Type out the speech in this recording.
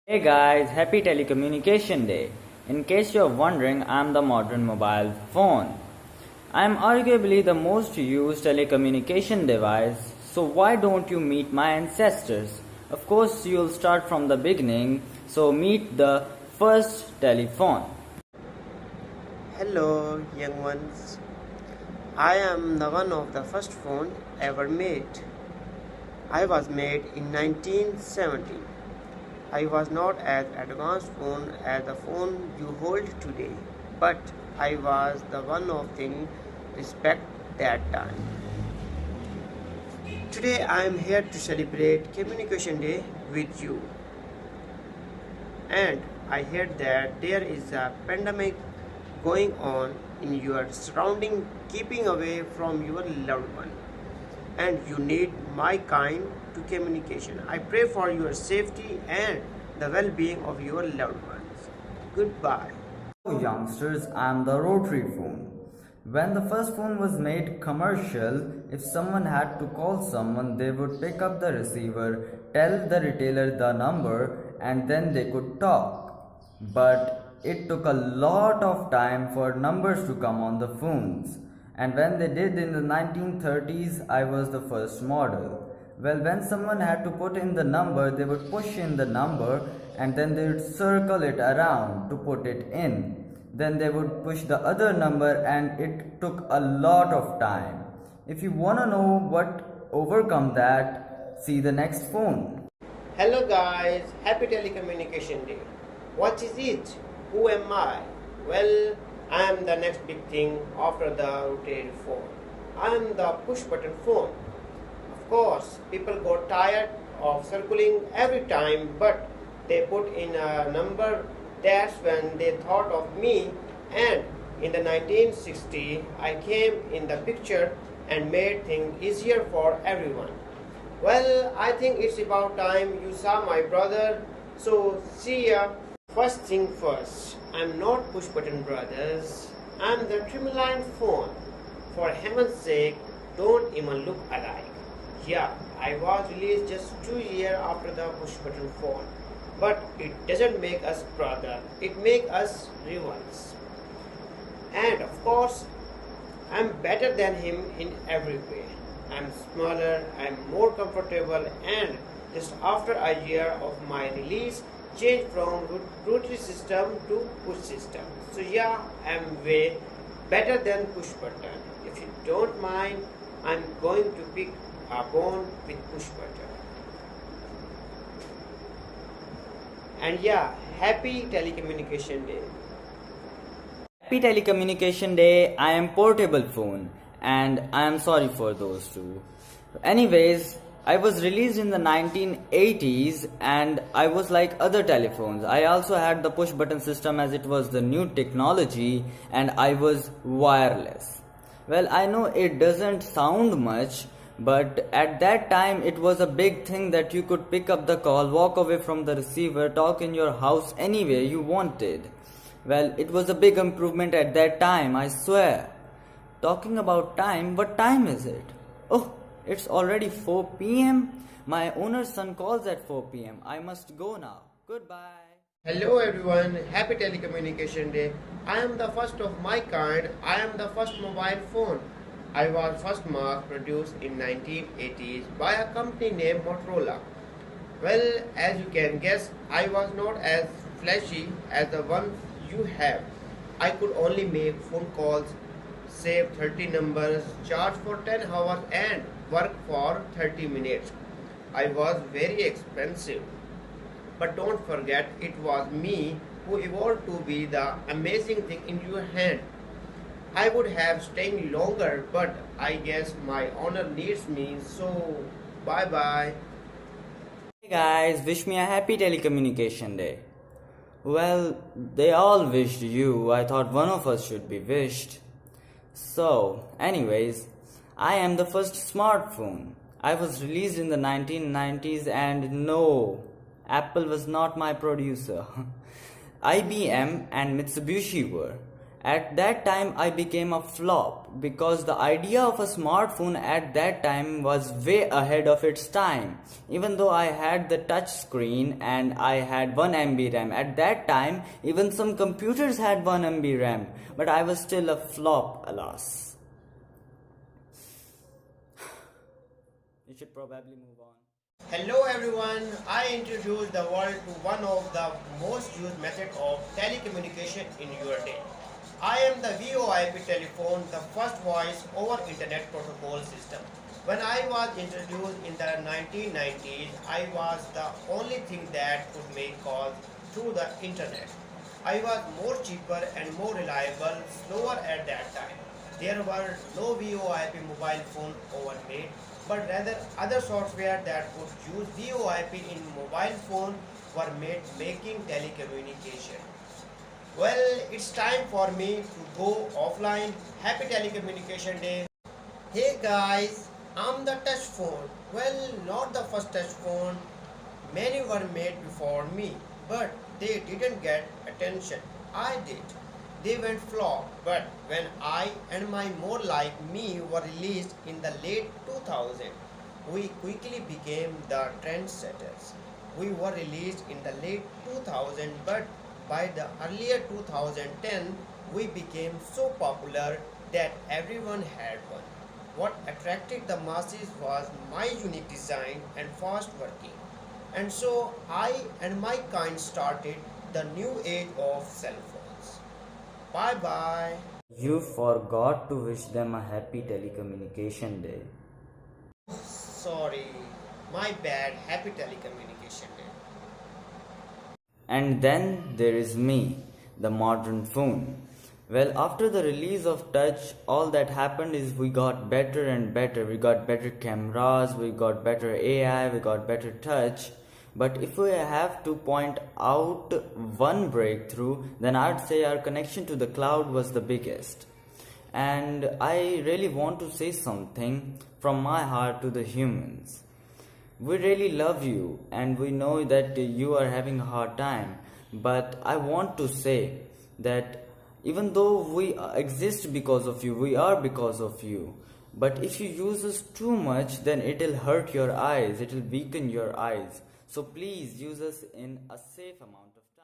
Hey guys, happy telecommunication day. In case you're wondering, I'm the modern mobile phone. I'm arguably the most used telecommunication device, so why don't you meet my ancestors? Of course, you'll start from the beginning, so meet the first telephone. Hello, young ones. I am the one of the first phone ever made. I was made in 1970. I was not as advanced phone as the phone you hold today, but I was the one of thing respect that time. Today I am here to celebrate Communication Day with you. And I heard that there is a pandemic going on in your surrounding, keeping away from your loved one, and you need my kind to communication. I pray for your safety and the well-being of your loved ones. Goodbye. Hello youngsters, I'm the rotary phone. When the first phone was made commercial, if someone had to call someone, they would pick up the receiver, tell the retailer the number, and then they could talk. But it took a lot of time for numbers to come on the phones. And when they did in the 1930s, I was the first model. Well, when someone had to put in the number, they would push in the number and then they would circle it around to put it in. Then they would push the other number and it took a lot of time. If you want to know what overcome that, see the next phone. Hello guys, happy telecommunication day. What is it? Who am I? Well, I am the next big thing after the rotary phone. I am the push button phone. Of course, people got tired of circling every time, but they put in a number. That's when they thought of me, and in the 1960s I came in the picture and made things easier for everyone. Well, I think it's about time you saw my brother, so see ya. First thing first, I'm not push button brothers, I'm the trimline phone. For heaven's sake, don't even look alike. Yeah, I was released just 2 years after the push button phone. But it doesn't make us brother, it makes us rivals. And of course, I'm better than him in every way. I'm smaller, I'm more comfortable, and just after a year of my release, changed from rotary system to push system. So yeah, I'm way better than push button. If you don't mind, I'm going to pick a bone with push button. And yeah, happy telecommunication day. Happy telecommunication day, I am portable phone and I am sorry for those two. Anyways, I was released in the 1980s and I was like other telephones. I also had the push button system as it was the new technology and I was wireless. Well, I know it doesn't sound much, but at that time it was a big thing that you could pick up the call, walk away from the receiver, talk in your house anywhere you wanted. Well, it was a big improvement at that time, I swear. Talking about time, what time is it? Oh, it's already 4 p.m. My owner's son calls at 4 p.m. I must go now. Goodbye. Hello everyone, happy telecommunication day. I am the first of my kind. I am the first mobile phone. I was first mass produced in 1980s by a company named Motorola. Well, as you can guess, I was not as flashy as the ones you have. I could only make phone calls, save 30 numbers, charge for 10 hours and work for 30 minutes. I was very expensive. But don't forget, it was me who evolved to be the amazing thing in your hand. I would have stayed longer, but I guess my owner needs me, so bye bye. Hey guys, wish me a happy telecommunication day. Well, they all wished you. I thought one of us should be wished. So, anyways, I am the first smartphone. I was released in the 1990s and no, Apple was not my producer. IBM and Mitsubishi were. At that time, I became a flop because the idea of a smartphone at that time was way ahead of its time. Even though I had the touch screen and I had 1 MB RAM, at that time, even some computers had 1 MB RAM, but I was still a flop, alas. You should probably move on. Hello everyone, I introduce the world to one of the most used method of telecommunication in your day. I am the VoIP telephone, the first voice over internet protocol system. When I was introduced in the 1990s, I was the only thing that could make calls through the internet. I was more cheaper and more reliable, slower at that time. There were no VoIP mobile phone overmade, but rather other software that could use VoIP in mobile phone were made making telecommunication. Well, it's time for me to go offline. Happy telecommunication day. Hey guys, I'm the touch phone. Well, not the first touch phone. Many were made before me, but they didn't get attention. I did. They went flop, but when I and my more like me were released in the late 2000, we quickly became the trendsetters. We were released in the late 2000, but by the earlier 2010, we became so popular that everyone had one. What attracted the masses was my unique design and fast working. And so I and my kind started the new age of cell phones. Bye bye. You forgot to wish them a happy telecommunication day. Sorry, my bad. Happy telecommunication day. And then there is me, the modern phone. Well, after the release of touch, all that happened is we got better and better. We got better cameras, we got better AI, we got better touch. But if we have to point out one breakthrough, then I'd say our connection to the cloud was the biggest. And I really want to say something from my heart to the humans. We really love you and we know that you are having a hard time. But I want to say that even though we exist because of you, we are because of you. But if you use us too much, then it'll hurt your eyes, it'll weaken your eyes. So please use us in a safe amount of time.